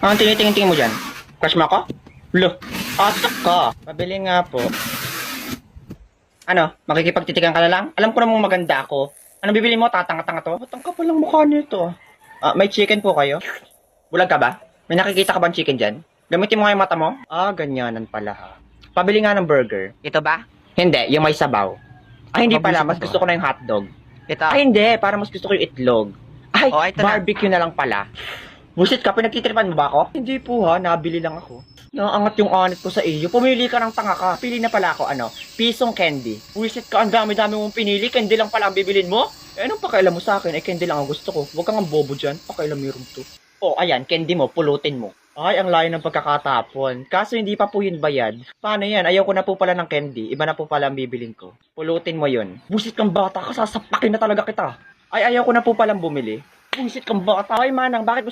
Ang tinitingin-tingin mo dyan? Crush mo ako? Lo, atak ka. Pabili nga po. Ano, makikipagtitigan ka na lang? Alam ko namang maganda ako. Anong bibili mo? Tatanga-tanga to? Ba't ang kapal ng mukha nito? May chicken po kayo? Bulag ka ba? May nakikita ka bang chicken dyan? Gamitin mo nga yung mata mo? Ganyanan pala ha. Pabili nga ng burger. Ito ba? Hindi, yung may sabaw. Hindi pala, mas Mabusog gusto ko na yung hotdog. Ito. Hindi, para mas gusto ko yung itlog. Ito na. Barbecue na lang pala. Busit ka, pinagtitripan mo ba ako? Hindi po ha, nabili lang ako. Naangat yung anit ko sa iyo. Pumili ka ng tanga ka. Pili na pala ako, pisong candy. Busit ka, ang dami-dami mong pinili. Candy lang pala ang bibilin mo. Anong pakialam mo sa akin? Candy lang ang gusto ko. Huwag kang ang bobo dyan. Pakialam mo yung to. Ayan, candy mo, pulutin mo. Ang layo ng pagkakatapon. Kaso hindi pa po yun bayad. Paano yan? Ayaw ko na po pala ng candy. Iba na po pala ang bibilin ko. Pulutin mo yun. Busit kang bata ka, sasapakin na talaga kita. Ayaw ko na po palang bumili. Busit kang bata. Manang, bakit mo